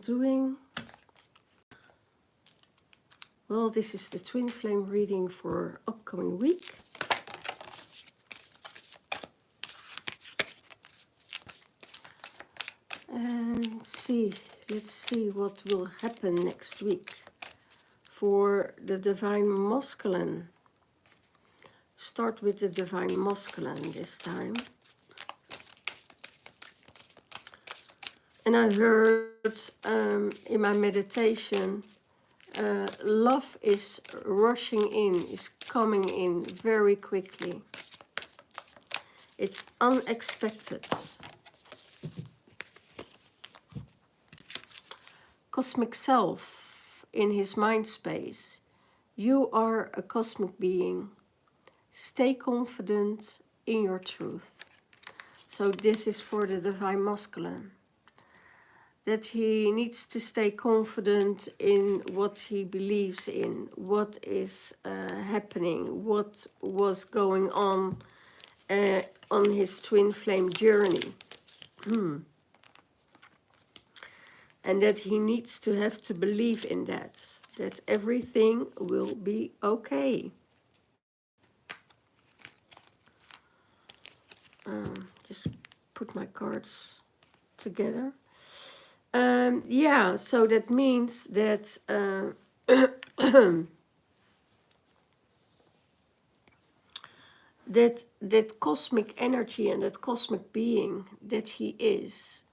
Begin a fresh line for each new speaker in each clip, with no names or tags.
doing? Well, this is the twin flame reading for upcoming week. And let's see what will happen next week for the Divine Masculine. Start with the Divine Masculine this time. And I heard in my meditation, love is rushing in, is coming in very quickly. It's unexpected. Cosmic self in his mind space. You are a cosmic being. Stay confident in your truth. So this is for the Divine Masculine. That he needs to stay confident in what he believes in, what is happening, what was going on his twin flame journey. And that he needs to have to believe in that everything will be okay. Just put my cards together. Yeah, so that means that that cosmic energy and that cosmic being that he is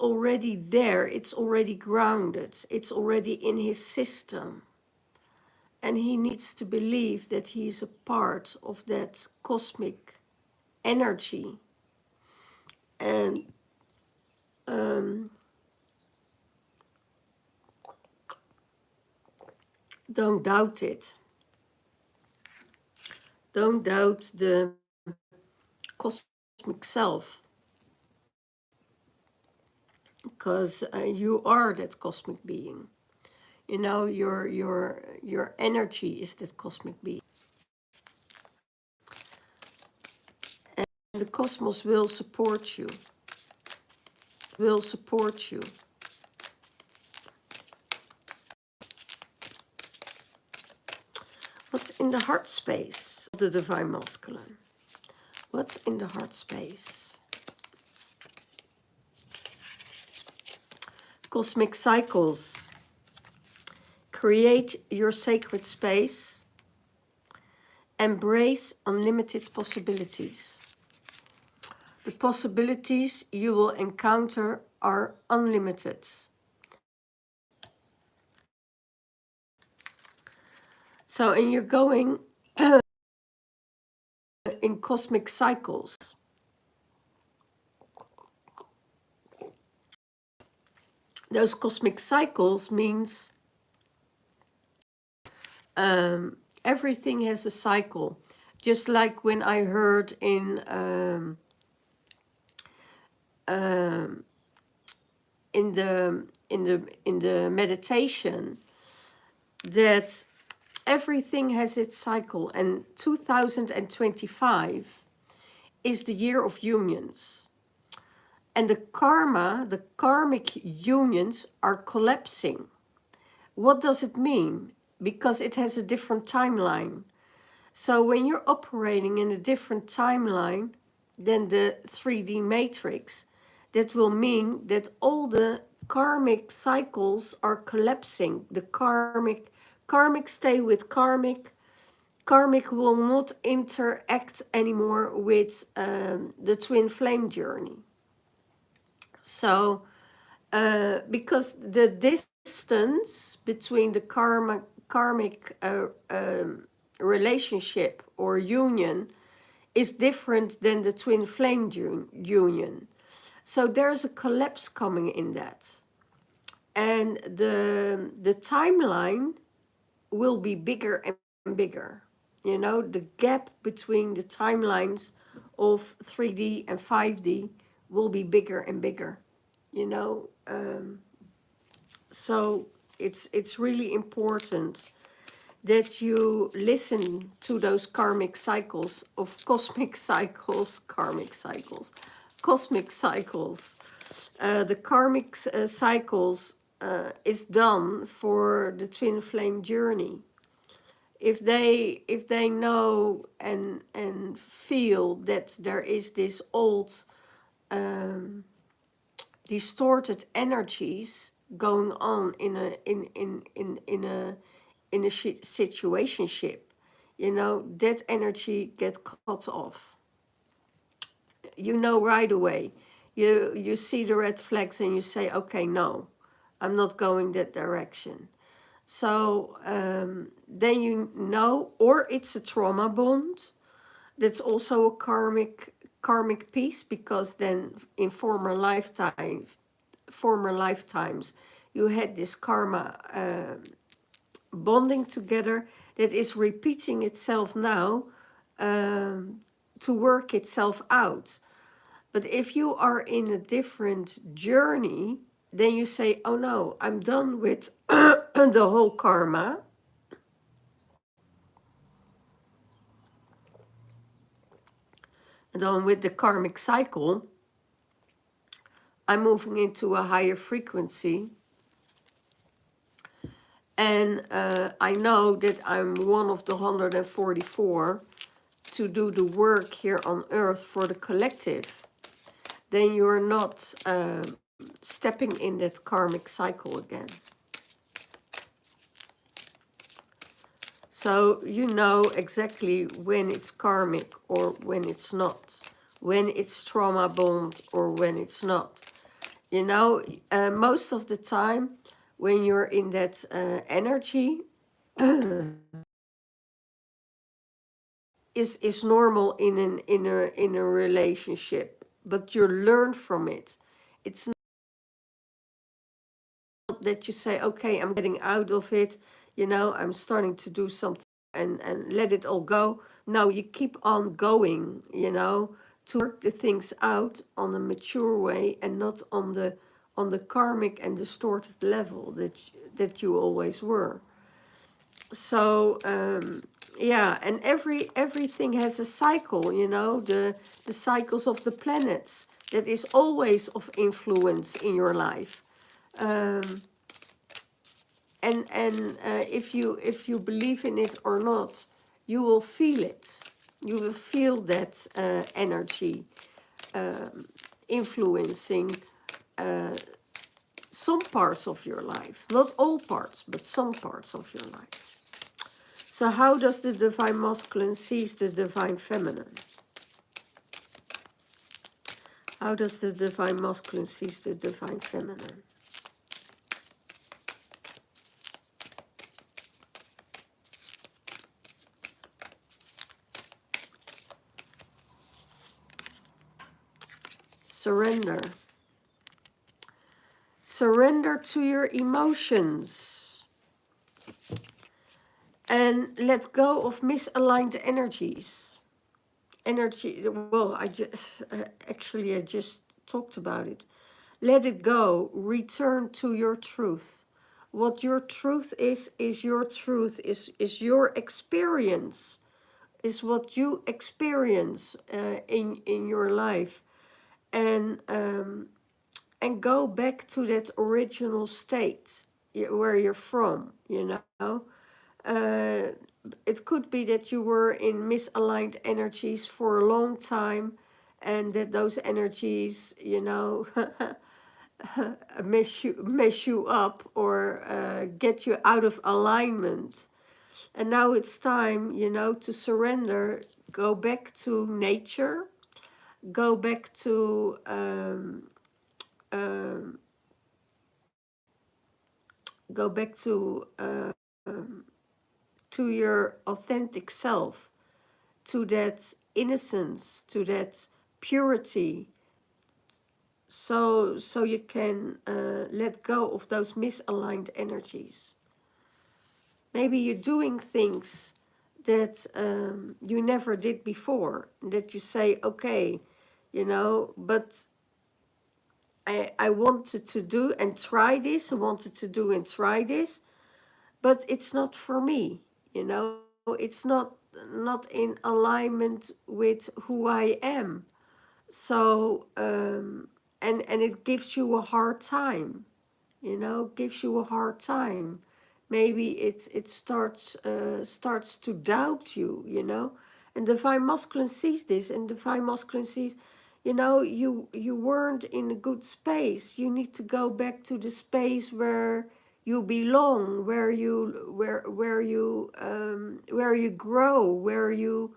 already there, it's already grounded, it's already in his system. And he needs to believe that he is a part of that cosmic energy. And don't doubt it. Don't doubt the cosmic self. Because you are that cosmic being. You know, your energy is that cosmic being. And the cosmos will support you. Will support you. What's in the heart space of the Divine Masculine? What's in the heart space? Cosmic cycles. Create your sacred space. Embrace unlimited possibilities. The possibilities you will encounter are unlimited. So, and you're going in cosmic cycles. Those cosmic cycles means everything has a cycle. Just like when I heard in the meditation that everything has its cycle, and 2025 is the year of unions. And the karmic unions are collapsing. What does it mean? Because it has a different timeline. So when you're operating in a different timeline than the 3D matrix, that will mean that all the karmic cycles are collapsing. The karmic stay with karmic. Karmic will not interact anymore with the twin flame journey. So, because the distance between the karmic relationship or union is different than the twin flame union. So there's a collapse coming in that. And the timeline will be bigger and bigger. You know, the gap between the timelines of 3D and 5D will be bigger and bigger, you know. So it's really important that you listen to those karmic cycles of cosmic cycles, karmic cycles, cosmic cycles. The karmic cycles is done for the twin flame journey. If they know and feel that there is this old distorted energies going on in a situationship, you know, that energy get cut off. You know right away. You see the red flags and you say, okay, no, I'm not going that direction. So then you know, or it's a trauma bond. That's also a karmic piece, because then in former lifetimes, you had this karma bonding together that is repeating itself now to work itself out. But if you are in a different journey, then you say, oh no, I'm done with the whole karma. And done with the karmic cycle. I'm moving into a higher frequency. And I know that I'm one of the 144 to do the work here on earth for the collective. Then you're not stepping in that karmic cycle again. So you know exactly when it's karmic or when it's not. When it's trauma bond or when it's not. You know, most of the time when you're in that energy is normal in a relationship, but you learn from it. It's not that you say, okay, I'm getting out of it, you know, I'm starting to do something and let it all go. No, you keep on going, you know, to work the things out on a mature way and not on the karmic and distorted level that you always were. So yeah, and everything has a cycle, you know, the cycles of the planets, that is always of influence in your life. And if you believe in it or not, you will feel it. You will feel that energy influencing some parts of your life. Not all parts, but some parts of your life. So how does the divine masculine seize the divine feminine? How does the divine masculine seize the divine feminine? Surrender. Surrender to your emotions. And let go of misaligned energies. Well, I just talked about it. Let it go. Return to your truth. What your truth is your truth, is your experience, is what you experience in your life. And go back to that original state where you're from, you know. It could be that you were in misaligned energies for a long time, and that those energies, you know, mess you up, or get you out of alignment. And now it's time, you know, to surrender, go back to nature, go back to go back to your authentic self, to that innocence, to that purity, so you can let go of those misaligned energies. Maybe you're doing things that you never did before, that you say, okay, you know, but I wanted to do and try this, I wanted to do and try this, but it's not for me. You know, it's not in alignment with who I am. So and it gives you a hard time, you know, gives you a hard time. Maybe it starts to doubt you, you know. And divine masculine sees this, and divine masculine sees, you know, you weren't in a good space. You need to go back to the space where you belong, where you grow, where you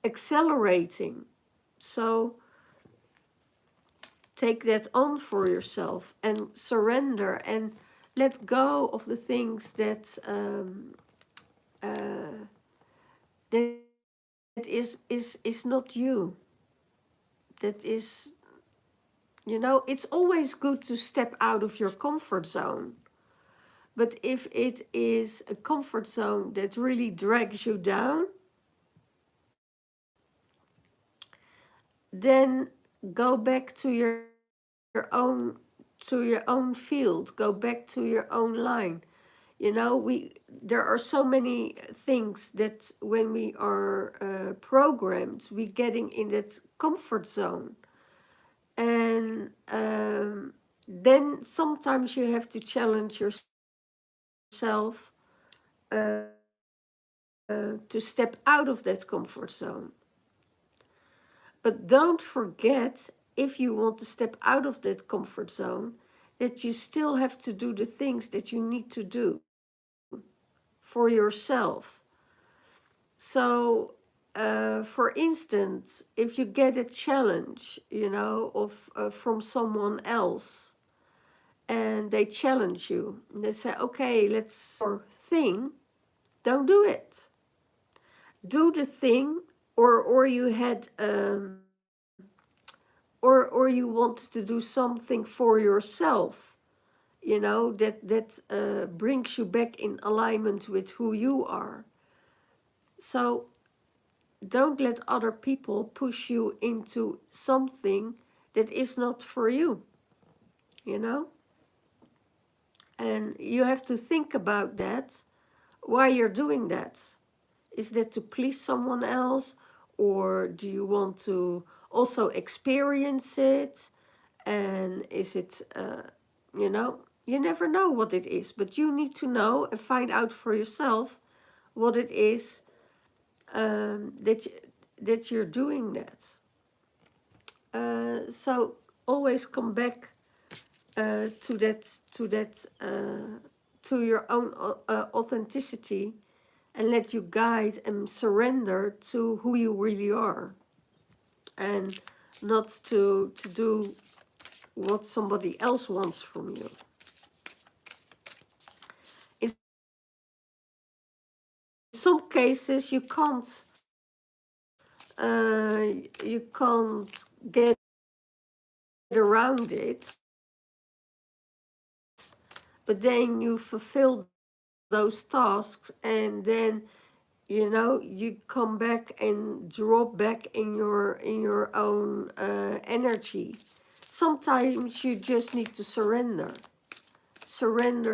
accelerating. So take that on for yourself and surrender and let go of the things that that is not you. That is, you know, it's always good to step out of your comfort zone. But if it is a comfort zone that really drags you down, then go back to your own field. Go back to your own line. You know, there are so many things that when we are programmed, we getting in that comfort zone. And then sometimes you have to challenge yourself to step out of that comfort zone. But don't forget, if you want to step out of that comfort zone, that you still have to do the things that you need to do for yourself. So, for instance, if you get a challenge, you know, of from someone else, and they challenge you, and they say, "Okay, let's your thing." Don't do it. Do the thing, or you had, or you want to do something for yourself. You know, that brings you back in alignment with who you are. So don't let other people push you into something that is not for you, you know? And you have to think about that, why you're doing that. Is that to please someone else, or do you want to also experience it? And is it, you know, you never know what it is, but you need to know and find out for yourself what it is that you're doing that. So always come back to your own authenticity, and let you guide and surrender to who you really are, and not to do what somebody else wants from you. In some cases, you can't get around it, but then you fulfill those tasks, and then, you know, you come back and drop back in your own energy. Sometimes you just need to surrender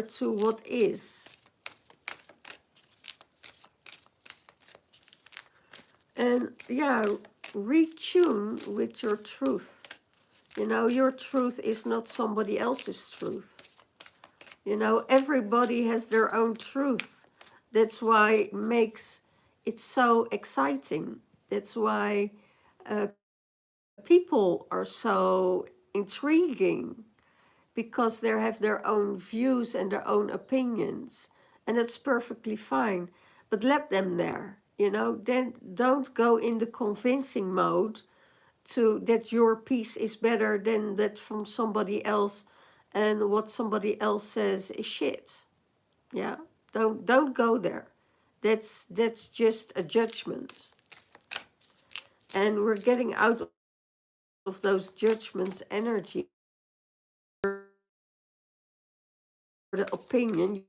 to what is. And yeah, retune with your truth. You know, your truth is not somebody else's truth. You know, everybody has their own truth. That's why it makes it so exciting. That's why people are so intriguing, because they have their own views and their own opinions. And that's perfectly fine. But let them there. You know, then don't go in the convincing mode to that your piece is better than that from somebody else, and what somebody else says is shit. Yeah, don't go there. That's just a judgment, and we're getting out of those judgments energy. The opinion,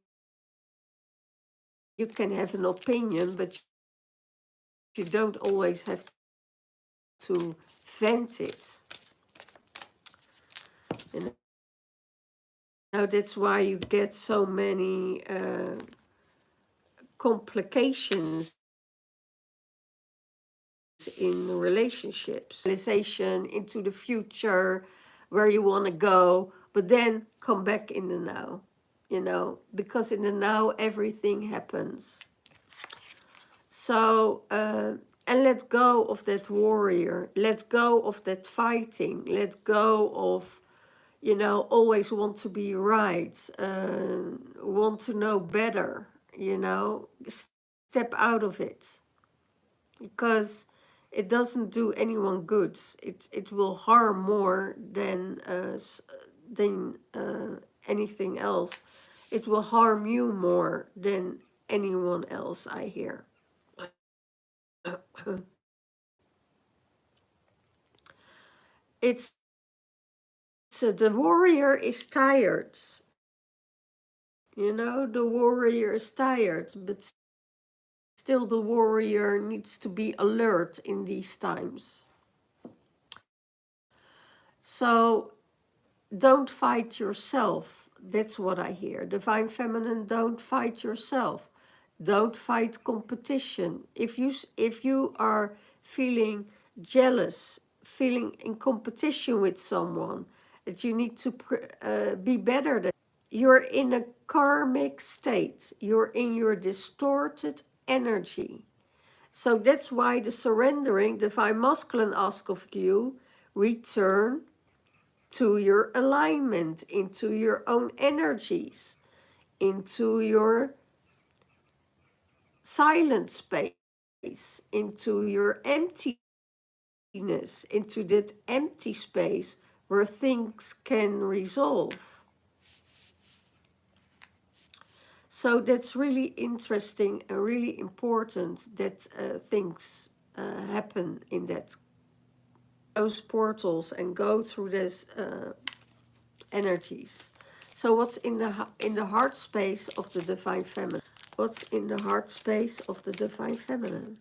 you can have an opinion, but you don't always have to vent it. You know, that's why you get so many complications in relationships, realization into the future, where you want to go, but then come back in the now, you know, because in the now everything happens. So and let go of that warrior, let go of that fighting, let go of, you know, always want to be right, want to know better, you know. Step out of it, because it doesn't do anyone good. It will harm more than anything else. It will harm you more than anyone else, I hear. It's so the warrior is tired. You know, the warrior is tired, but still the warrior needs to be alert in these times. So don't fight yourself. That's what I hear. Divine Feminine, don't fight yourself. Don't fight competition. If you are feeling jealous, feeling in competition with someone, that you need to be better than, you're in a karmic state. You're in your distorted energy. So that's why the surrendering, Divine Masculine asks of you, return to your alignment, into your own energies, into your silent space, into your emptiness, into that empty space where things can resolve. So that's really interesting and really important that things happen in that, those portals, and go through those energies. So what's in the heart space of the Divine Feminine? What's in the heart space of the Divine Feminine?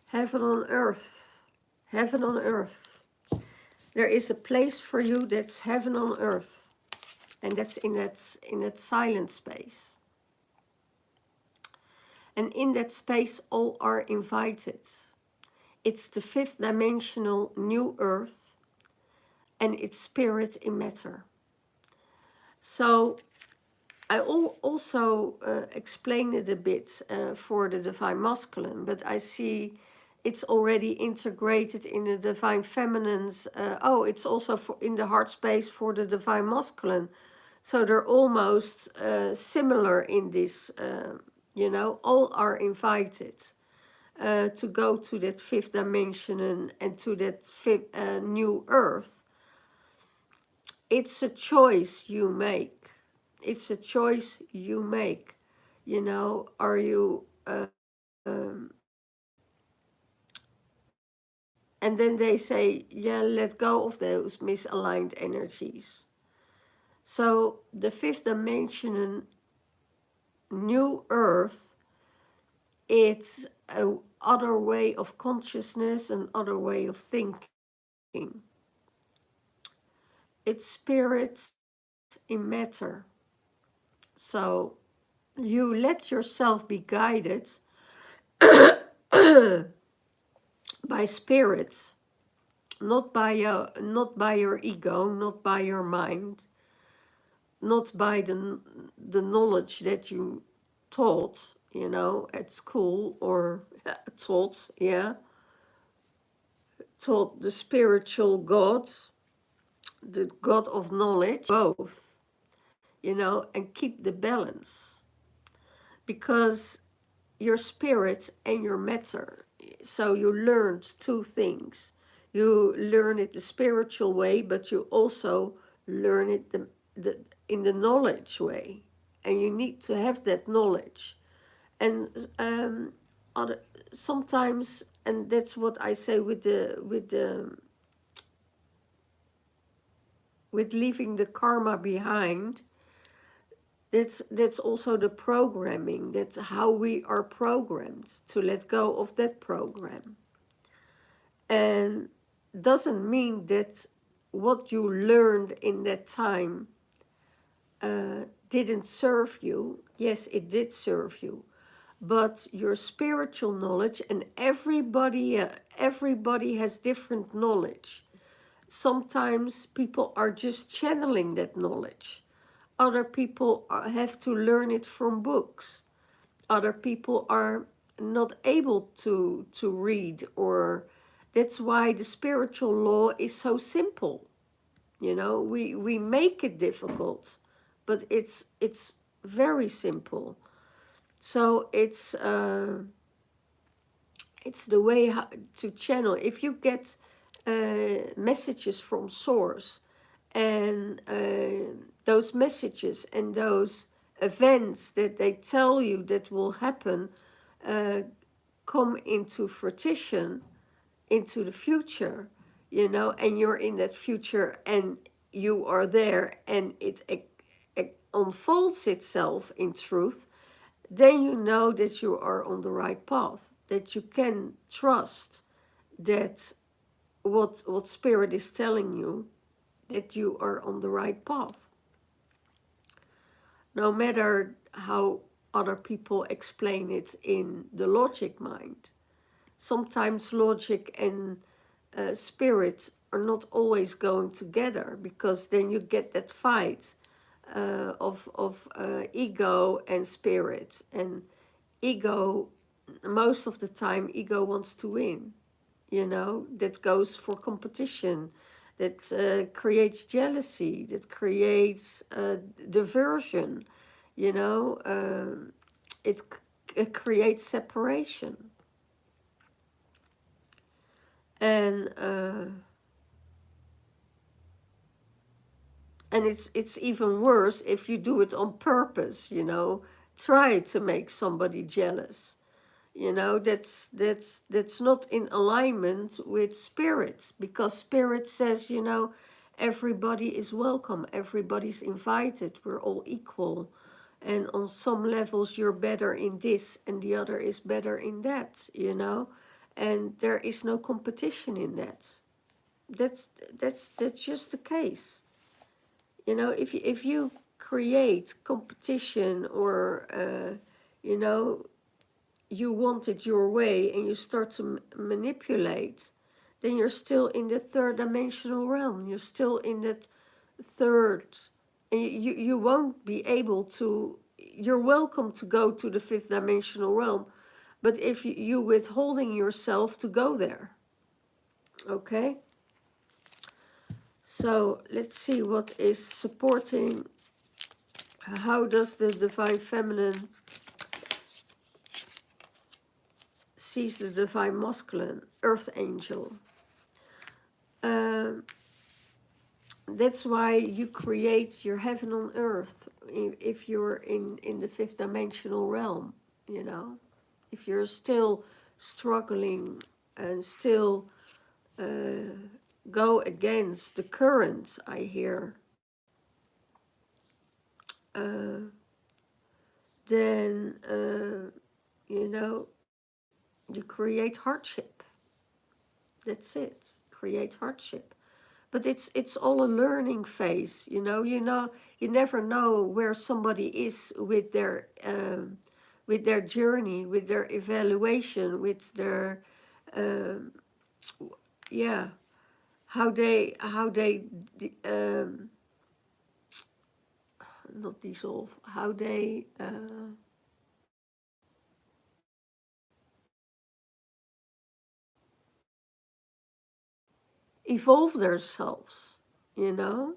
Heaven on earth. Heaven on earth. There is a place for you that's heaven on earth. And that's in that silent space. And in that space, all are invited. It's the fifth dimensional new earth, and it's spirit in matter. So I also explained it a bit for the Divine Masculine, but I see it's already integrated in the Divine Feminine's. It's also in the heart space for the Divine Masculine. So they're almost similar in this, you know, all are invited to go to that fifth dimension and to that new earth. It's a choice you make. It's a choice you make. You know, are you... and then they say, yeah, let go of those misaligned energies. So the fifth dimension, new earth, it's a other way of consciousness, an other way of thinking. It's spirit in matter. So you let yourself be guided by spirit, not by your ego, not by your mind, not by the knowledge that you taught, you know, at school, or taught the spiritual God, the God of knowledge, both, you know, and keep the balance, because your spirit and your matter. So you learned two things. You learn it the spiritual way, but you also learn it in the knowledge way. And you need to have that knowledge. And sometimes, and that's what I say with leaving the karma behind. That's also the programming. That's how we are programmed, to let go of that program. And doesn't mean that what you learned in that time didn't serve you. Yes, it did serve you, but your spiritual knowledge, and everybody has different knowledge. Sometimes people are just channeling that knowledge. Other people have to learn it from books. Other people are not able to read, or that's why the spiritual law is so simple. You know, we make it difficult, but it's very simple. So it's the way how to channel. If you get messages from source, and those messages and those events that they tell you that will happen come into fruition, into the future, you know, and you're in that future and you are there, and it unfolds itself in truth, then you know that you are on the right path, that you can trust that what spirit is telling you, that you are on the right path. No matter how other people explain it in the logic mind. Sometimes logic and spirit are not always going together, because then you get that fight of ego and spirit. And ego, most of the time, ego wants to win. You know, that goes for competition, that creates jealousy, that creates diversion, you know, it creates separation. And it's even worse if you do it on purpose, you know, try to make somebody jealous. You know, that's not in alignment with spirit, because spirit says, you know, everybody is welcome, everybody's invited, we're all equal, and on some levels you're better in this and the other is better in that, you know, and there is no competition in that. That's just the case. You know, if you create competition, or you know, you want it your way, and you start to manipulate, then you're still in the third dimensional realm. You're still in that third, and you won't be able to. You're welcome to go to the fifth dimensional realm, but if you withholding yourself to go there. Okay, so let's see what is supporting. How does the divine feminine sees the divine masculine earth angel? Um, that's why you create your heaven on earth if you're in the fifth dimensional realm, you know. If you're still struggling and still go against the current, I hear, then, you know, you create hardship. That's it. Create hardship. But it's all a learning phase, you know. You never know where somebody is with their journey, with their evaluation, with their yeah, how they not dissolve, how they evolve themselves, you know,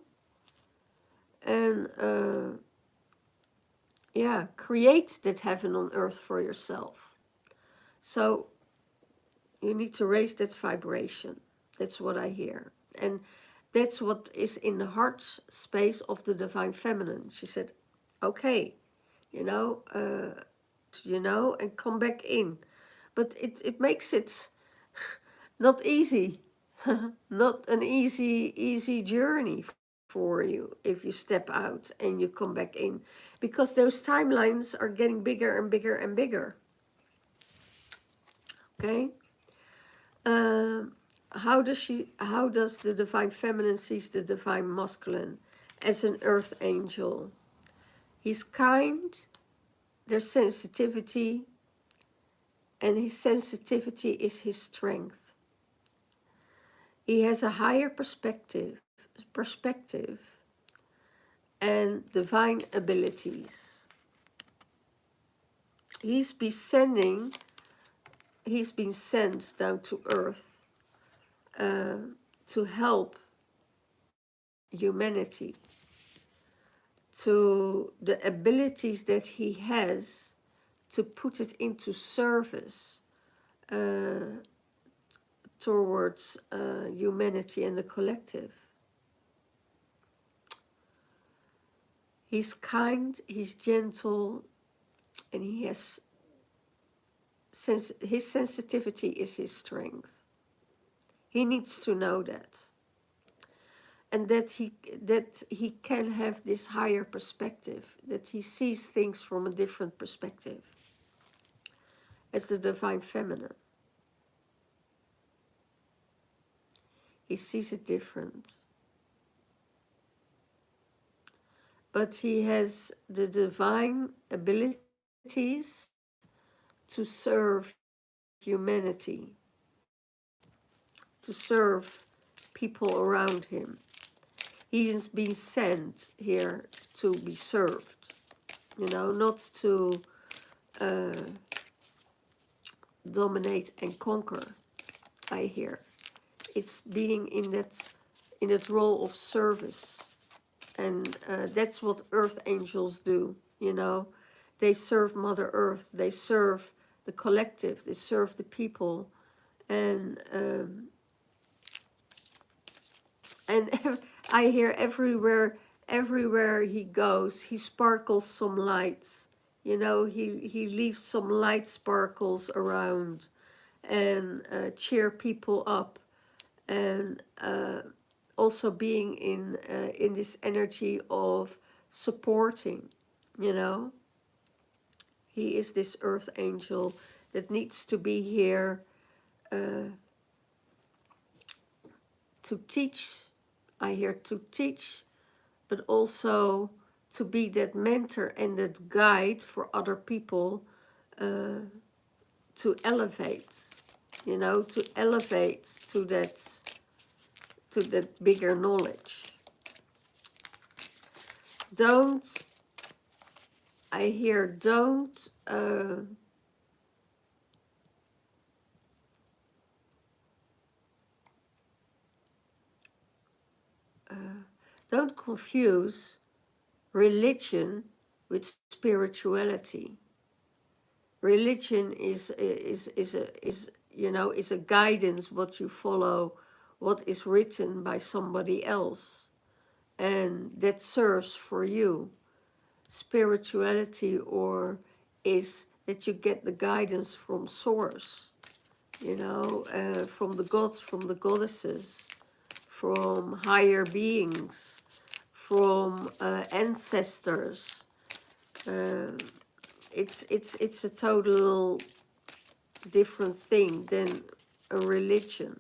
and yeah, create that heaven on earth for yourself. So you need to raise that vibration. That's what I hear. And that's what is in the heart space of the divine feminine. She said, okay, you know, and come back in. But it makes it not easy. Not an easy journey for you if you step out and you come back in, because those timelines are getting bigger and bigger and bigger. Okay. how does the divine feminine sees the divine masculine as an earth angel? He's kind, there's sensitivity, and his sensitivity is his strength. He has a higher perspective and divine abilities. He's been sent down to earth to help humanity, to the abilities that he has to put it into service towards humanity and the collective. He's kind, he's gentle, and he has his sensitivity is his strength. He needs to know that. And that he can have this higher perspective, that he sees things from a different perspective as the divine feminine. He sees it different. But he has the divine abilities to serve humanity, to serve people around him. He has been sent here to be served, not to dominate and conquer, I hear. It's being in that role of service. And that's what earth angels do, They serve Mother Earth, they serve the collective, they serve the people. And I hear everywhere he goes, he sparkles some lights. He leaves some light sparkles around and cheer people up. And also being in this energy of supporting, He is this earth angel that needs to be here to teach. I hear to teach, but also to be that mentor and that guide for other people to elevate, to elevate to that bigger knowledge. Don't confuse religion with spirituality. Religion is a guidance, what you follow, what is written by somebody else, and that serves for you. Spirituality is that you get the guidance from source, from the gods, from the goddesses, from higher beings, from ancestors. It's a total different thing than a religion.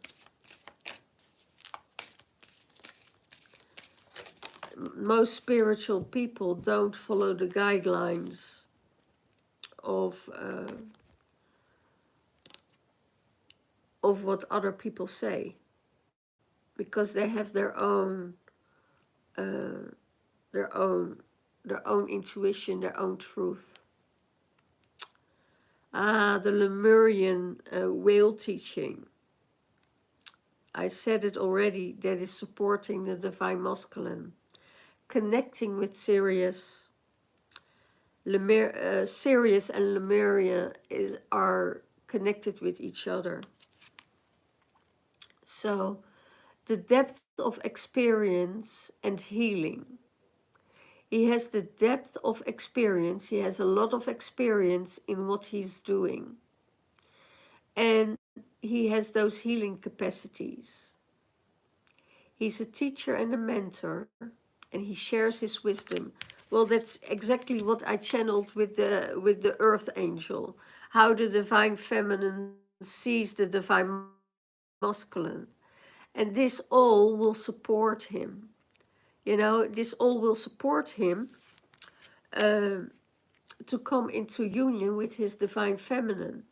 Most spiritual people don't follow the guidelines of what other people say, because they have their own intuition, their own truth. The Lemurian whale teaching. I said it already, that is supporting the divine masculine. Connecting with Sirius. Sirius and Lemuria are connected with each other. So the depth of experience and healing. He has the depth of experience. He has a lot of experience in what he's doing. And he has those healing capacities. He's a teacher and a mentor, and he shares his wisdom. Well, that's exactly what I channeled with the earth angel. How the divine feminine sees the divine masculine. And this all will support him. You know, this all will support him to come into union with his divine feminine.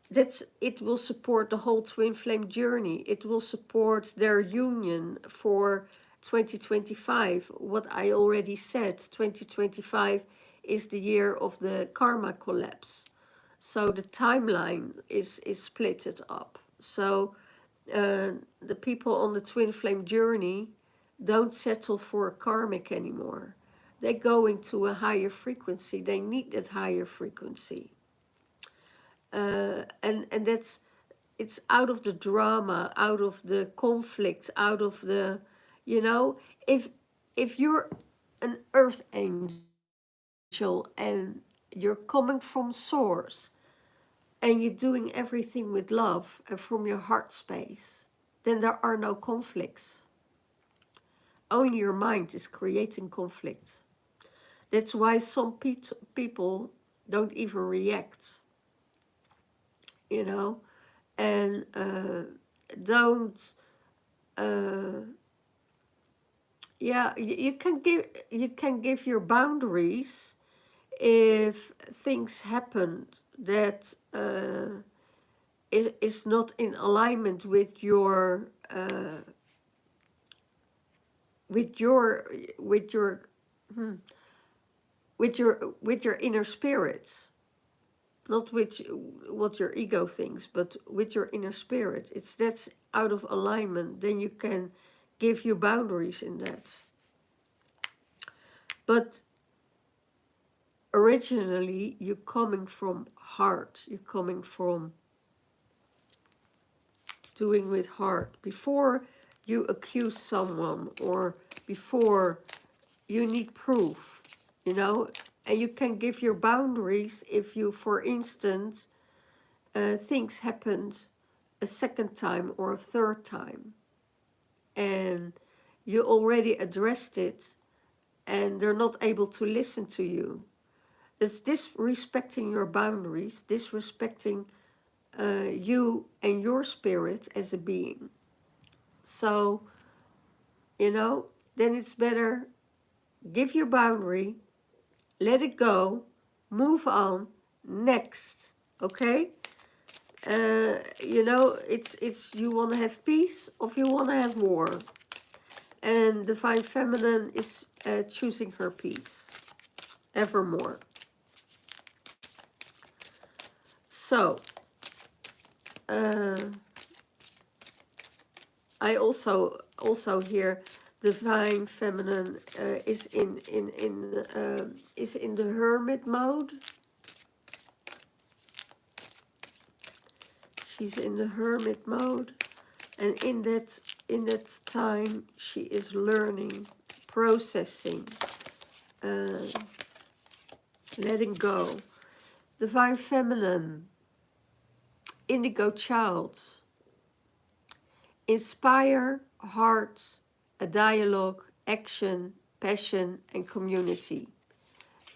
It will support the whole twin flame journey. It will support their union for 2025. What I already said, 2025 is the year of the karma collapse. So the timeline is splitted up. So the people on the twin flame journey don't settle for a karmic anymore. They go into a higher frequency. They need that higher frequency. And that's, it's out of the drama, out of the conflict, out of the, you know, if you're an earth angel and you're coming from source and you're doing everything with love and from your heart space, then there are no conflicts. Only your mind is creating conflict. That's why some people don't even react, you know, and don't yeah, you can give your boundaries if things happen that is not in alignment with your with your with your hmm, with your inner spirit, not with what your ego thinks, but with your inner spirit. It's that's out of alignment, then you can give you boundaries in that. But originally you're coming from heart, you're coming from doing with heart. Before you accuse someone or before you need proof, you know, and you can give your boundaries if you, for instance, things happened a second time or a third time and you already addressed it and they're not able to listen to you. It's disrespecting your boundaries, disrespecting you and your spirit as a being. So, you know, then it's better give your boundary, let it go, move on, next, okay? You know, it's you want to have peace or you want to have war. And Divine Feminine is choosing her peace evermore. So, I also hear Divine Feminine is is in the hermit mode. She's in the hermit mode, and in that time she is learning, processing, letting go. Divine Feminine, Indigo Child. Inspire heart, a dialogue, action, passion, and community.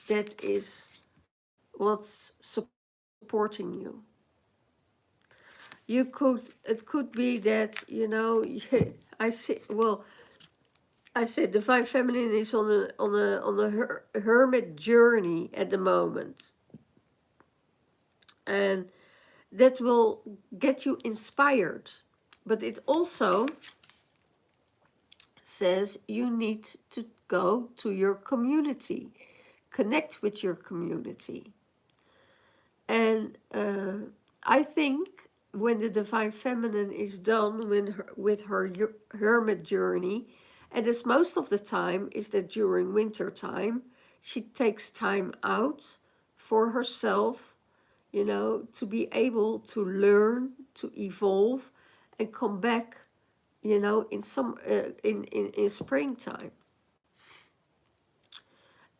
That is what's supporting you. It could be that, you know, I said Divine Feminine is on a hermit journey at the moment. And that will get you inspired. But it also says you need to go to your community, connect with your community. And I think when the Divine Feminine is done with her hermit journey, and it's most of the time is that during winter time, she takes time out for herself, you know, to be able to learn, to evolve, and come back, you know, in springtime.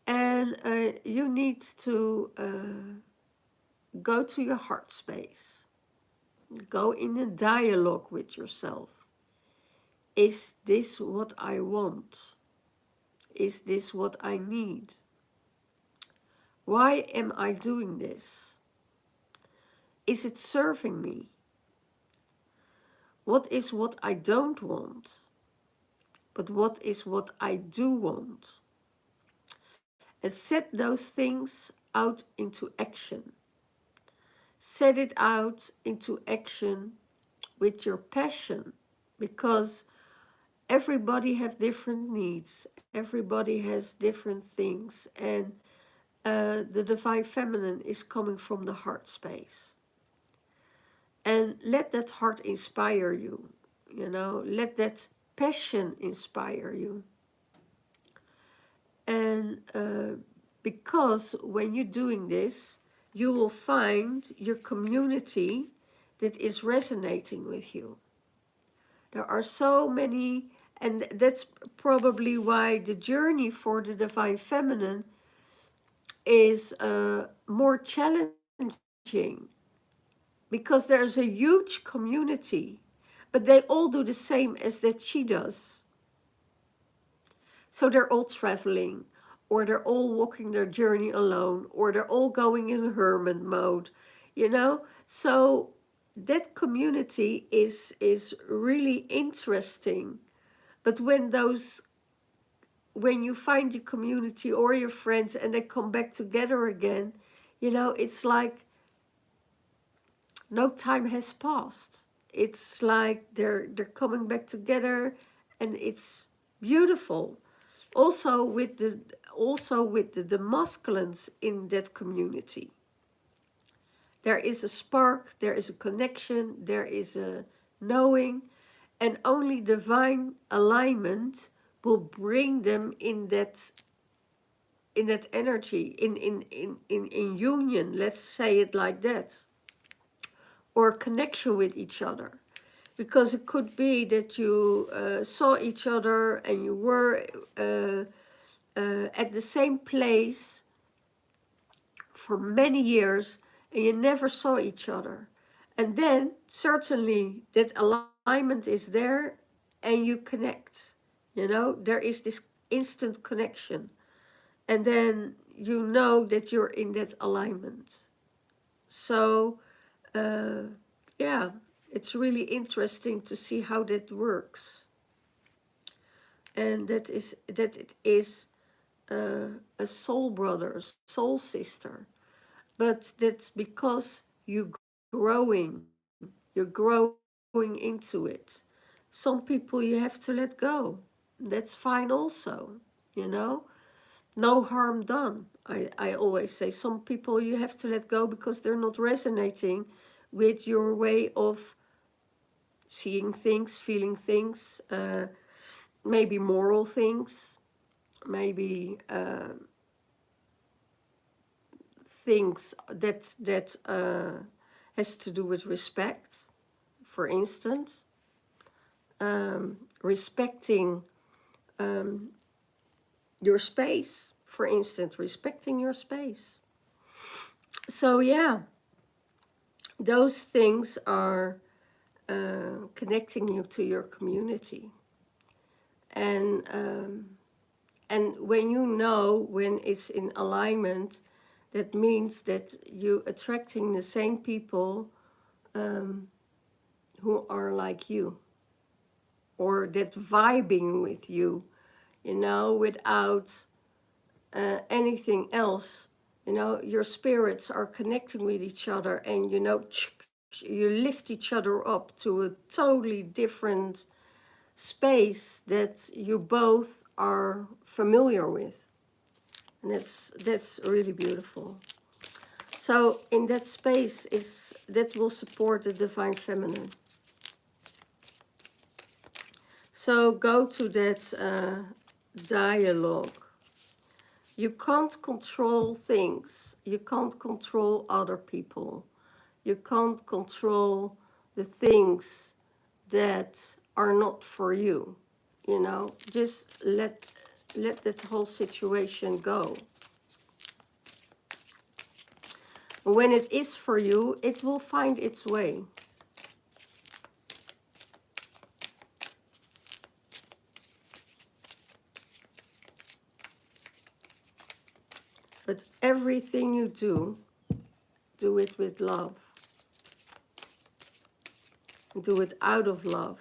And you need to go to your heart space. Go in a dialogue with yourself. Is this what I want? Is this what I need? Why am I doing this? Is it serving me? What is what I don't want? But what is what I do want? And set those things out into action. Set it out into action with your passion, because everybody have different needs. Everybody has different things. And the Divine Feminine is coming from the heart space. And let that heart inspire you, you know, let that passion inspire you. And because when you're doing this, you will find your community that is resonating with you. There are so many, and that's probably why the journey for the Divine Feminine is more challenging, because there's a huge community, but they all do the same as that she does. So they're all traveling, or they're all walking their journey alone, or they're all going in hermit mode, you know? So that community is really interesting. But when you find your community or your friends and they come back together again, you know, it's like no time has passed. It's like they're coming back together, and it's beautiful. Also with the masculines in that community, there is a spark, there is a connection, there is a knowing, and only divine alignment will bring them in that energy, in union, let's say it like that, or connection with each other. Because it could be that you saw each other and you were at the same place for many years, and you never saw each other. And then certainly that alignment is there, and you connect. You know, there is this instant connection. And then you know that you're in that alignment. So, yeah, it's really interesting to see how that works. And that it is a soul brother, a soul sister. But that's because growing, you're growing into it. Some people you have to let go. That's fine also, you know. No harm done. I always say some people you have to let go because they're not resonating with your way of seeing things, feeling things, maybe moral things, maybe things that has to do with respect, for instance, respecting your space, for instance, respecting your space. So yeah, those things are connecting you to your community. And when you know when it's in alignment, that means that you're attracting the same people who are like you, or that vibing with you, you know, without anything else. You know, your spirits are connecting with each other, and you know, you lift each other up to a totally different space that you both are familiar with. And that's really beautiful. So in that space that will support the Divine Feminine. So go to that dialogue. You can't control things. You can't control other people. You can't control the things that are not for you. You know, just let that whole situation go. When it is for you, it will find its way. But everything you do it with love. do it out of love.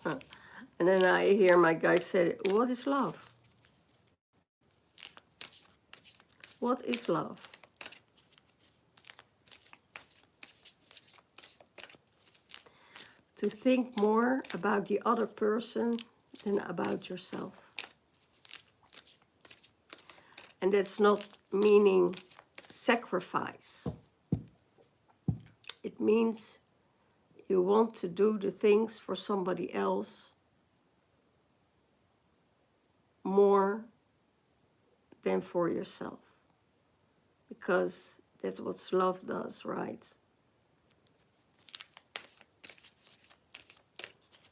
And then I hear my guide say, what is love? What is love? To think more about the other person than about yourself. And that's not meaning sacrifice. It means you want to do the things for somebody else more than for yourself. Because that's what love does, right?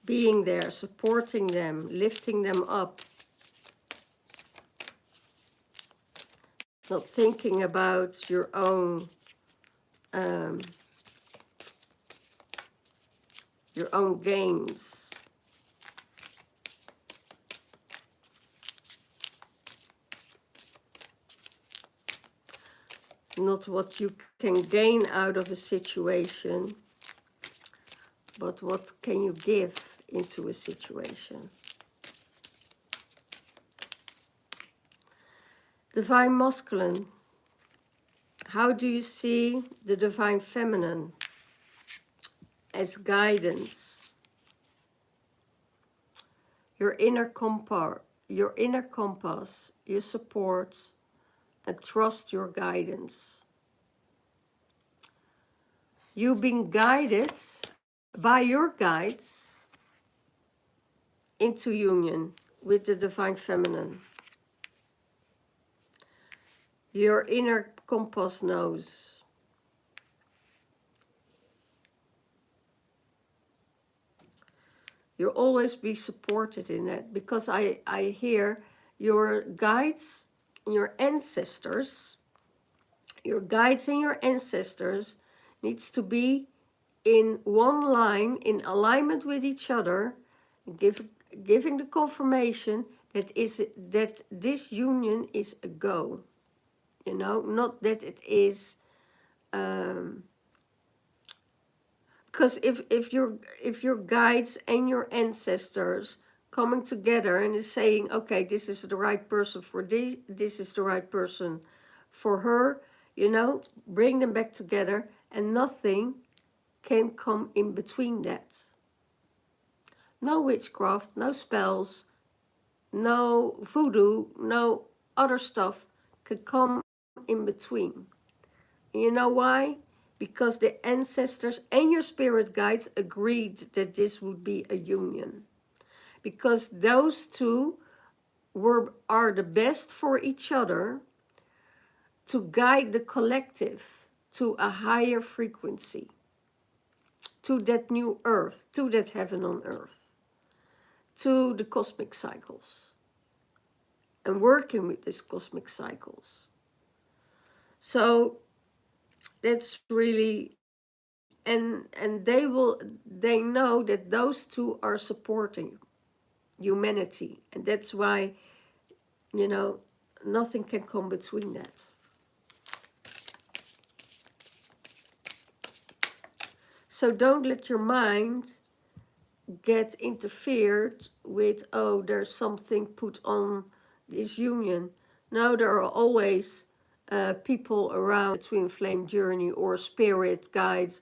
Being there, supporting them, lifting them up. Not thinking about your own gains. Not what you can gain out of a situation, but what can you give into a situation. Divine Masculine. How do you see the Divine Feminine as guidance? Your inner compass, you support and trust your guidance. You've been guided by your guides into union with the Divine Feminine. Your inner compass knows. You'll always be supported in that, because I hear your guides and your ancestors, needs to be in one line, in alignment with each other, giving the confirmation that this union is a go. You know, not that it is, because if your guides and your ancestors coming together and is saying, okay, this is the right person for this is the right person for her, you know, bring them back together, and nothing can come in between that. No witchcraft, no spells, no voodoo, no other stuff could come in between. And you know why? Because the ancestors and your spirit guides agreed that this would be a union. Because those two are the best for each other to guide the collective to a higher frequency, to that new earth, to that heaven on earth, to the cosmic cycles, and working with these cosmic cycles. So that's really, and they know that those two are supporting humanity, and that's why, you know, nothing can come between that. So don't let your mind get interfered with, oh, there's something put on this union. No, there are always people around the twin flame journey, or spirit guides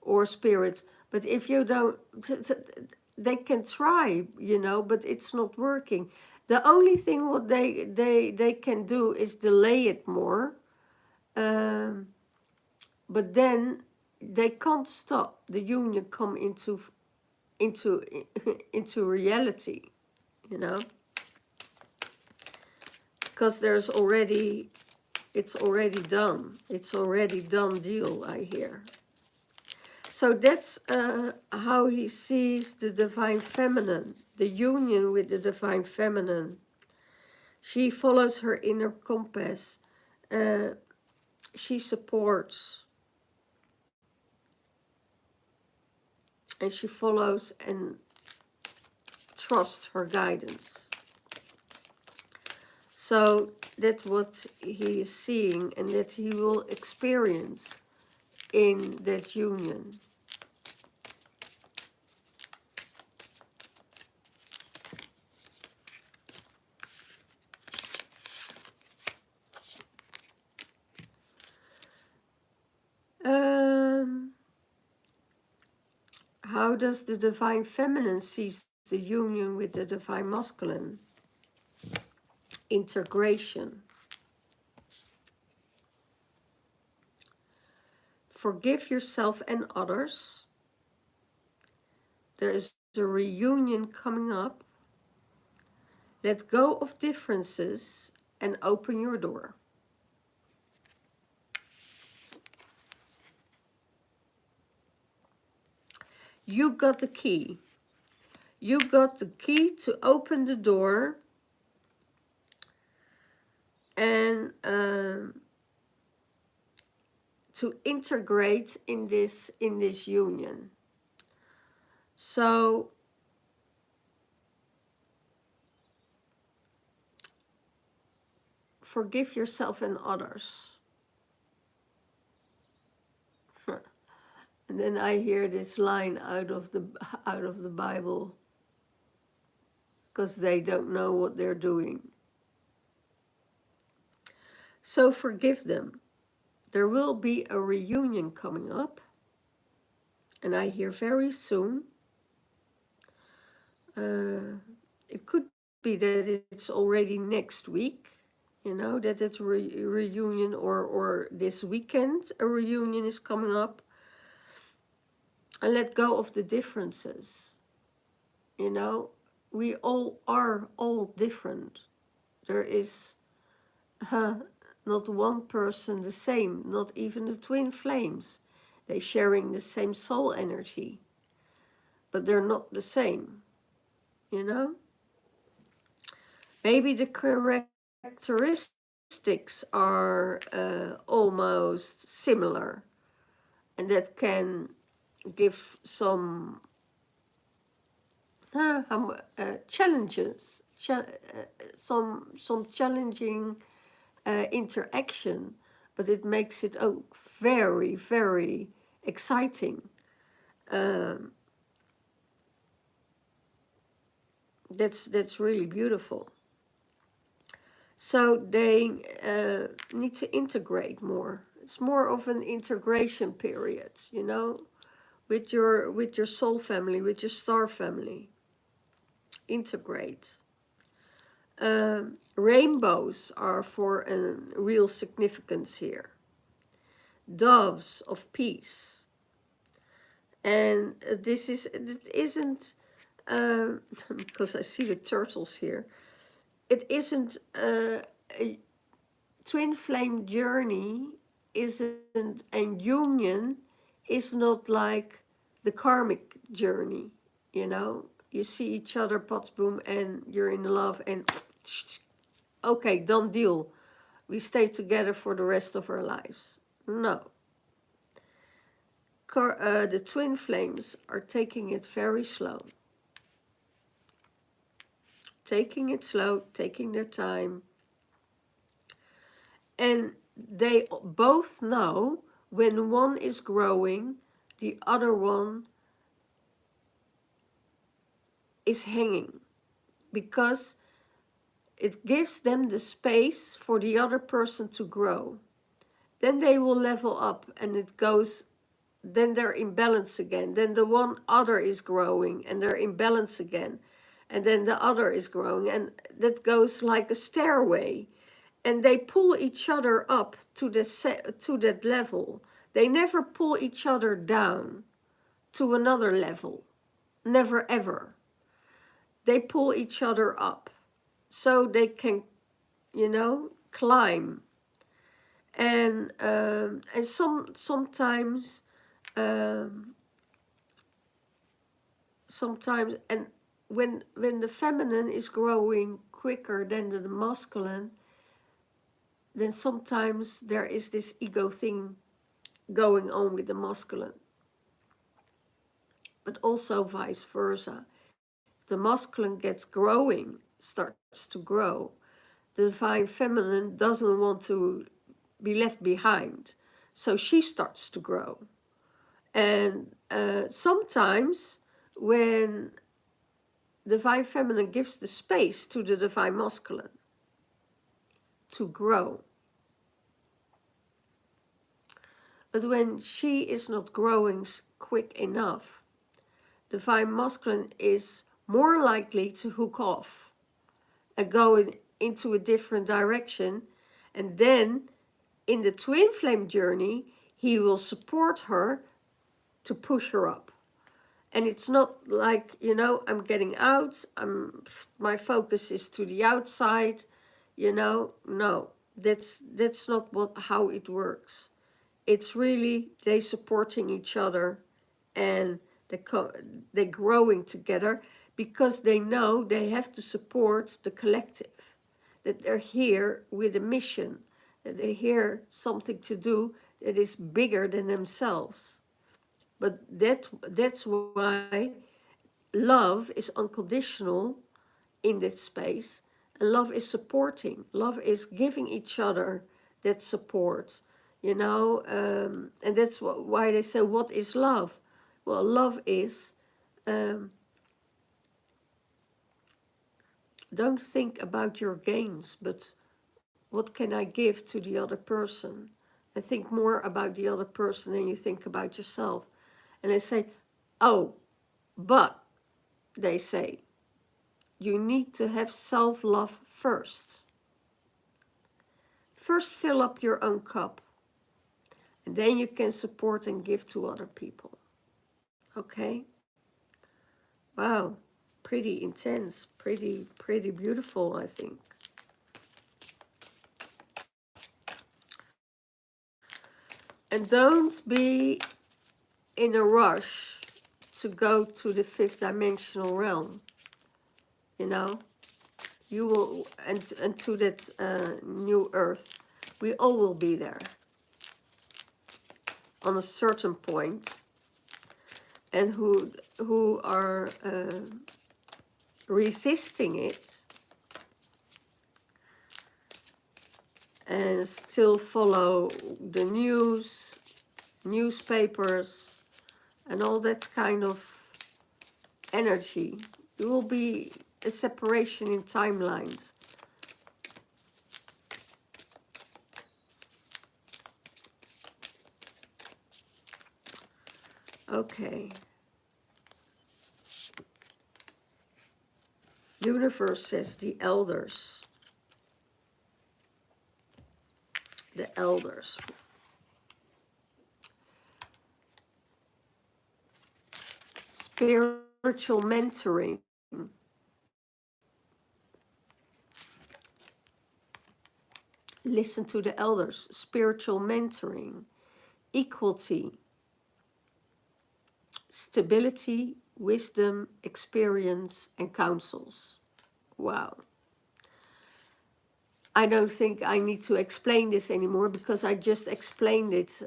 or spirits. But if you don't, they can try, you know, but it's not working. The only thing what they can do is delay it more. But then they can't stop the union come into reality, you know, because it's already done. It's already done deal, I hear. So that's how he sees the Divine Feminine, the union with the Divine Feminine. She follows her inner compass. She supports. And she follows and trusts her guidance. So that's what he is seeing and that he will experience in that union. How does the divine feminine see the union with the divine masculine? Integration. Forgive yourself and others. There is a reunion coming up. Let go of differences and open your door. You got the key. You got the key to open the door and to integrate in this union. So forgive yourself and others. And then I hear this line out of the Bible, because they don't know what they're doing. So forgive them. There will be a reunion coming up, and I hear very soon. It could be that it's already next week, you know, that it's a reunion, or this weekend a reunion is coming up. And let go of the differences. You know, we all are all different. There is not one person the same, not even the twin flames. They're sharing the same soul energy, but they're not the same, you know? Maybe the characteristics are almost similar, and that can give some challenges, some challenging interaction, but it makes it very, very exciting. That's really beautiful. So they need to integrate more. It's more of an integration period, you know, with your soul family, with your star family. Integrate. Rainbows are for a real significance here. Doves of peace. And it isn't, because I see the turtles here, it isn't a twin flame journey, isn't, and union is not like the karmic journey, you know? You see each other, pots boom, and you're in love, and okay, done deal. We stay together for the rest of our lives. No. The twin flames are taking it very slow. Taking it slow, taking their time. And they both know when one is growing, the other one is hanging. Because it gives them the space for the other person to grow. Then they will level up, and it goes, then they're in balance again. Then the one other is growing and they're in balance again. And then the other is growing, and that goes like a stairway. And they pull each other up to that level. They never pull each other down to another level. Never ever. They pull each other up so they can, you know, climb. And sometimes, and when the feminine is growing quicker than the masculine, then sometimes there is this ego thing going on with the masculine. But also vice versa. The masculine gets growing, starts to grow, the divine feminine doesn't want to be left behind. So she starts to grow. And sometimes when divine feminine gives the space to the divine masculine to grow, but when she is not growing quick enough, divine masculine is more likely to hook off and go into a different direction. And then in the twin flame journey, he will support her to push her up. And it's not like, you know, I'm getting out, my focus is to the outside, you know. No, that's not how it works. It's really they supporting each other, and they're growing together because they know they have to support the collective, that they're here with a mission, that they're here something to do that is bigger than themselves. But that's why love is unconditional in that space, and love is supporting. Love is giving each other that support, you know. And that's why they say, what is love? Well, love is, don't think about your gains, but what can I give to the other person? And think more about the other person than you think about yourself. And they say, oh, but, they say, you need to have self-love first. First fill up your own cup, and then you can support and give to other people. Okay? Wow, pretty intense, pretty beautiful, I think. And don't be in a rush to go to the 5th dimensional realm, you know. You will, and to that new earth. We all will be there on a certain point, and who are resisting it and still follow the newspapers and all that kind of energy. There will be a separation in timelines. Okay. Universe says the elders. The elders. Spiritual mentoring. Listen to the elders. Spiritual mentoring. Equality. Stability, wisdom, experience, and counsels. Wow. I don't think I need to explain this anymore because I just explained it.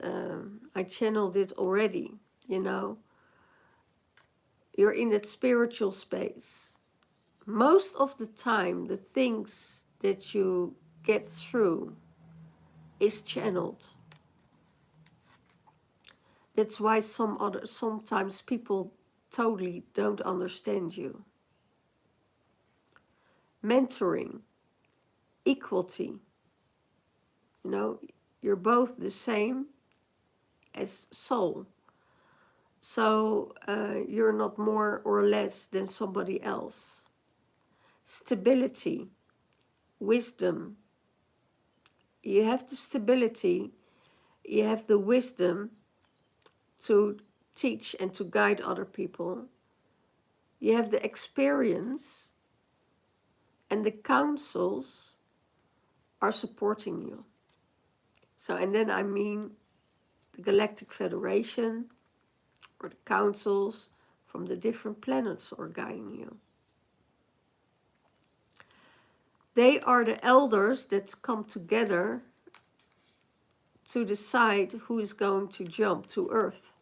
I channeled it already, you know. You're in that spiritual space. Most of the time, the things that you get through is channeled. That's why sometimes people totally don't understand you. Mentoring, equality. You know, you're both the same as soul. So you're not more or less than somebody else. Stability, wisdom. You have the stability, you have the wisdom to teach and to guide other people. You have the experience, and the councils are supporting you. So, and then I mean the Galactic Federation or the councils from the different planets are guiding you. They are the elders that come together to decide who is going to jump to Earth.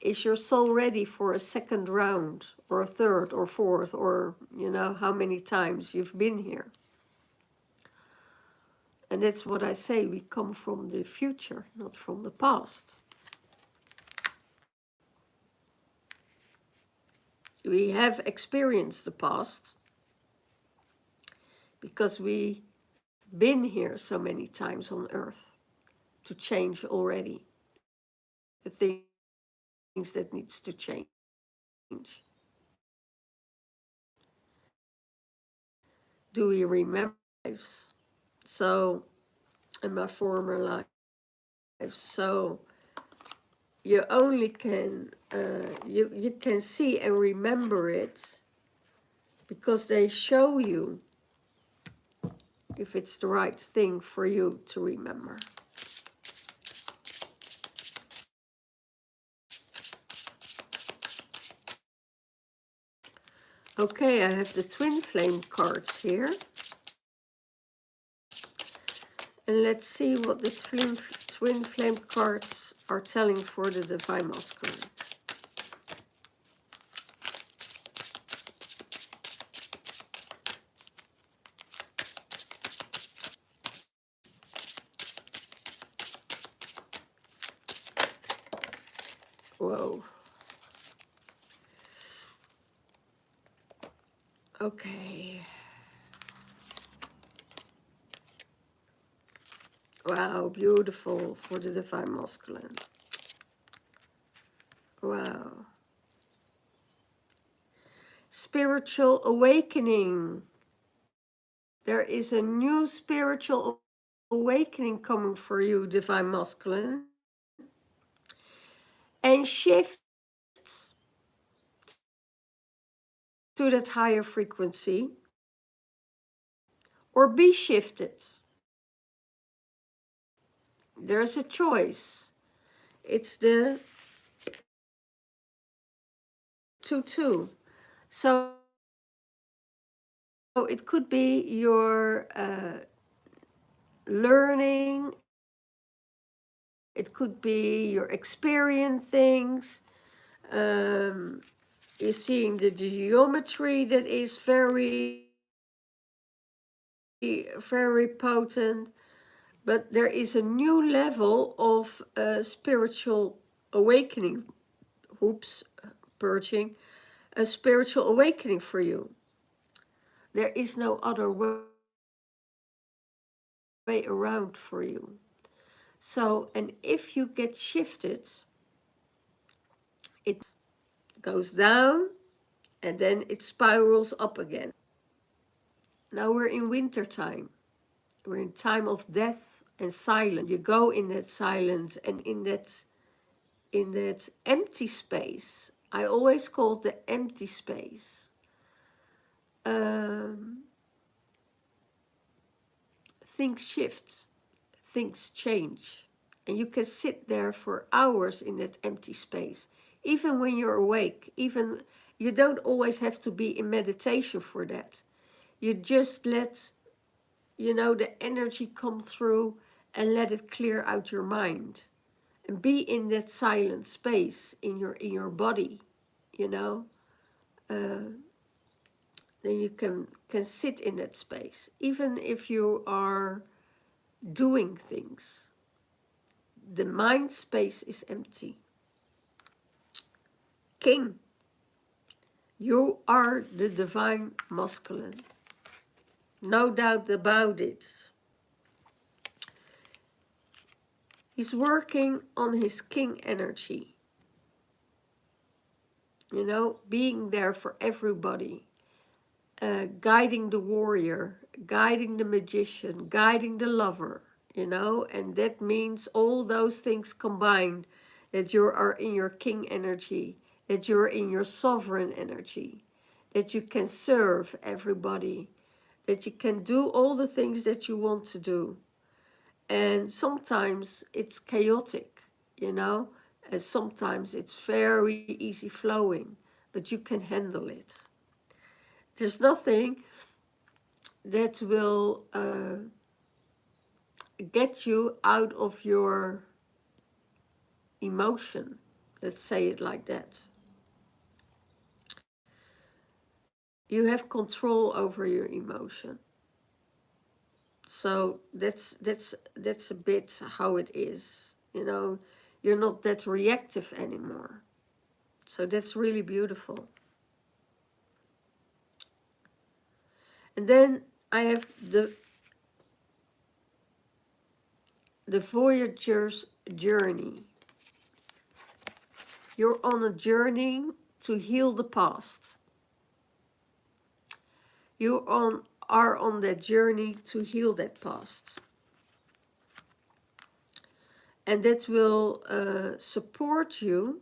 Is your soul ready for a second round or a third or fourth, or you know how many times you've been here? And that's what I say, we come from the future, not from the past. We have experienced the past because we've been here so many times on earth to change already the things that needs to change. Do we remember lives? So, in my former lives, so you only can you can see and remember it because they show you if it's the right thing for you to remember. Okay, I have the Twinflame cards here. And let's see what the Twinflame cards are telling for the Divine Masculine. Whoa. Okay. Wow, beautiful for the Divine Masculine. Wow. Spiritual awakening. There is a new spiritual awakening coming for you, Divine Masculine. And shift to that higher frequency. Or be shifted. There's a choice. It's the 2-2. So it could be your learning, it could be your experience things, you're seeing the geometry that is very, very potent, but there is a new level of spiritual awakening, purging, a spiritual awakening for you. There is no other way around for you. So, and if you get shifted, it goes down and then it spirals up again. Now we're in winter time. We're in time of death and silence. You go in that silence and in that empty space. I always call it the empty space. Things shift, things change. And you can sit there for hours in that empty space. Even when you're awake, even you don't always have to be in meditation for that. You just let, the energy come through and let it clear out your mind. And be in that silent space in your body, then you can sit in that space. Even if you are doing things, the mind space is empty. King, you are the Divine Masculine. No doubt about it. He's working on his king energy. Being there for everybody. Guiding the warrior, guiding the magician, guiding the lover, and that means all those things combined, that you are in your king energy, that you're in your sovereign energy, that you can serve everybody, that you can do all the things that you want to do. And sometimes it's chaotic, and sometimes it's very easy flowing, but you can handle it. There's nothing that will get you out of your emotion. Let's say it like that. You have control over your emotion. So that's a bit how it is. You know, you're not that reactive anymore. So that's really beautiful. And then I have the Voyager's journey. You're on a journey to heal the past. You are on that journey to heal that past. And that will support you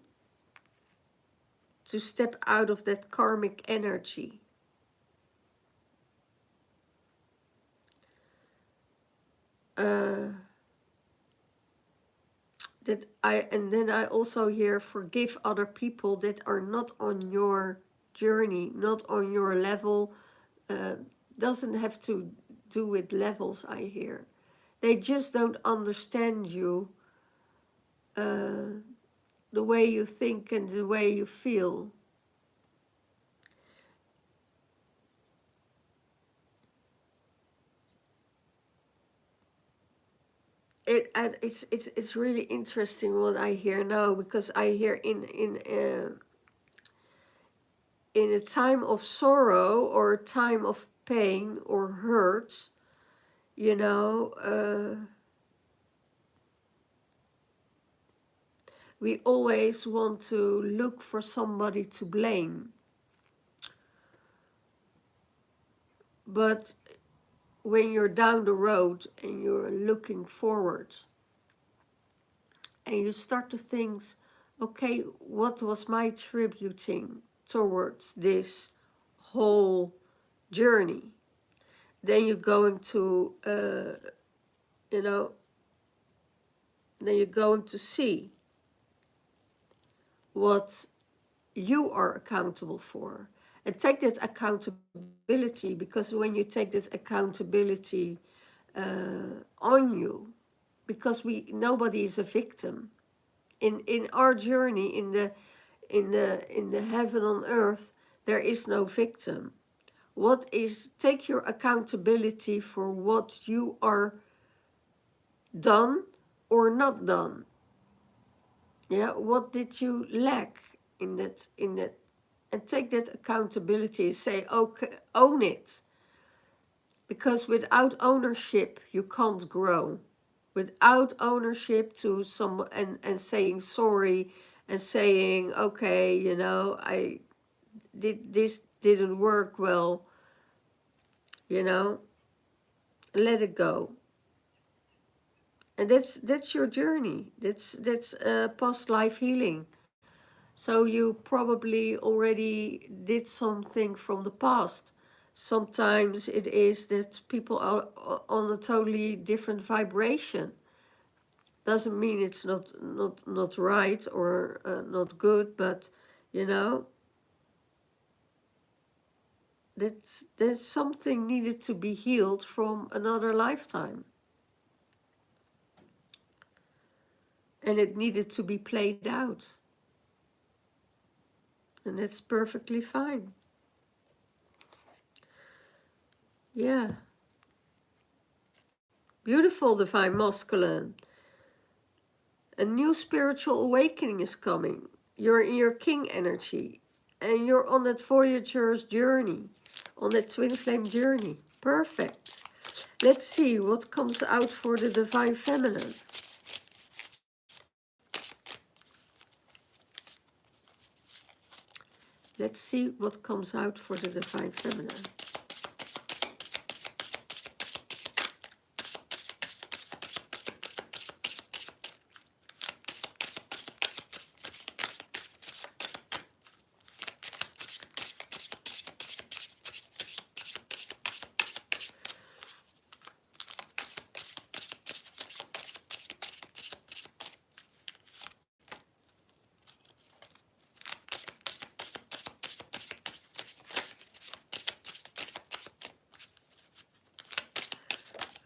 to step out of that karmic energy. And then I also hear forgive other people that are not on your journey, not on your level. Doesn't have to do with levels, I hear. They just don't understand you, the way you think and the way you feel. It's really interesting what I hear now, because I hear in a time of sorrow or a time of pain or hurt, you know, we always want to look for somebody to blame. But when you're down the road and you're looking forward and you start to think, okay, what was my tributing towards this whole journey? Then you're going to, you know, then you're going to see what you are accountable for. And take that accountability, because when you take this accountability on you, because nobody is a victim. In our journey, in the heaven on earth, there is no victim. Take your accountability for what you are done or not done. Yeah, what did you lack in that, and take that accountability. Say, okay, own it. Because without ownership, you can't grow. Without ownership to some, and saying sorry, and saying, okay, you know, this didn't work well, you know, let it go. And that's your journey. That's past life healing. So you probably already did something from the past. Sometimes it is that people are on a totally different vibration. Doesn't mean it's not right or not good, but you know, there's something needed to be healed from another lifetime. And it needed to be played out. And that's perfectly fine. Yeah. Beautiful, divine masculine. A new spiritual awakening is coming. You're in your king energy. And you're on that Voyager's journey. On that twin flame journey. Perfect. Let's see what comes out for the divine feminine. Let's see what comes out for the divine feminine.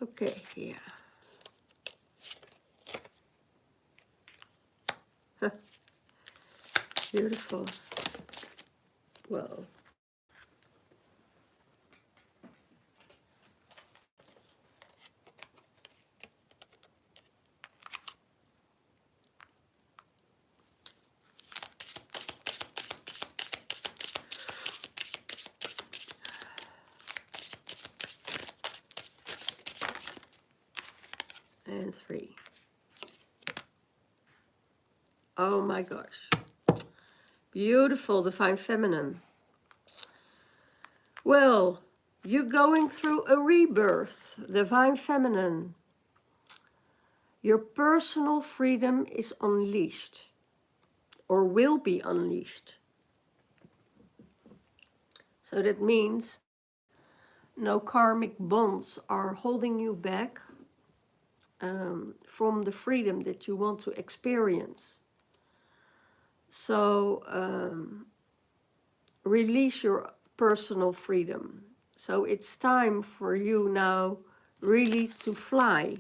Okay, yeah. Beautiful. Well, Oh my gosh. Beautiful, Divine Feminine. Well, you're going through a rebirth, Divine Feminine. Your personal freedom is unleashed, or will be unleashed. So that means no karmic bonds are holding you back from the freedom that you want to experience. So release your personal freedom. So it's time for you now really to fly.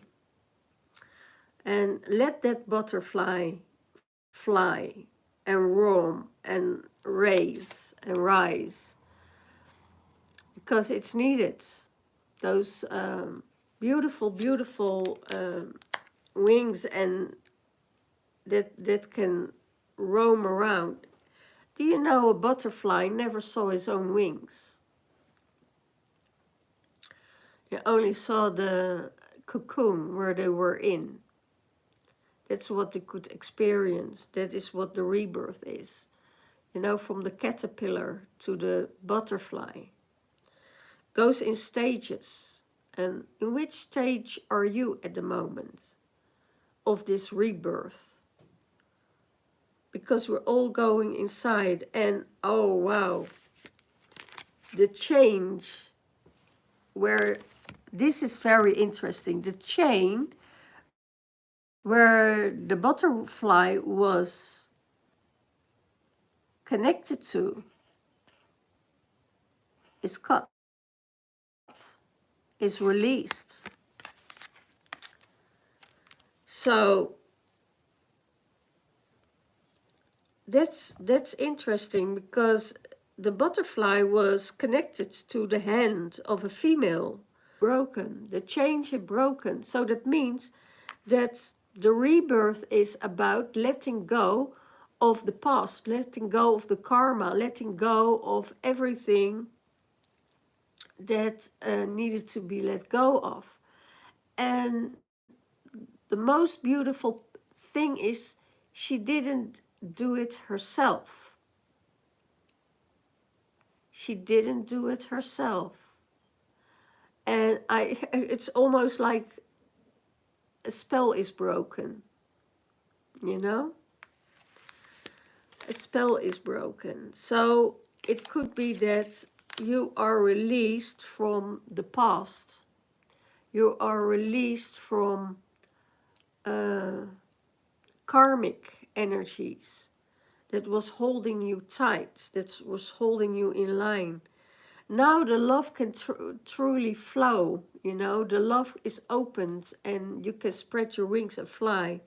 And let that butterfly fly and roam and raise and rise. Because it's needed. Those beautiful, beautiful wings and that can roam around. Do you know a butterfly never saw his own wings? He only saw the cocoon where they were in. That's what they could experience. That is what the rebirth is. You know, from the caterpillar to the butterfly. Goes in stages. And in which stage are you at the moment of this rebirth? Because we're all going inside, and oh wow, the change where this is very interesting. The chain where the butterfly was connected to is cut, is released. So that's interesting, because the butterfly was connected to the hand of a female. Broken, the change had broken. So that means that the rebirth is about letting go of the past, letting go of the karma, letting go of everything that needed to be let go of. And the most beautiful thing is she didn't do it herself. She didn't do it herself. And it's almost like a spell is broken, you know? A spell is broken. So it could be that you are released from the past. You are released from karmic energies that was holding you tight, that was holding you in line. Now the love can truly flow, you know, the love is opened and you can spread your wings and fly.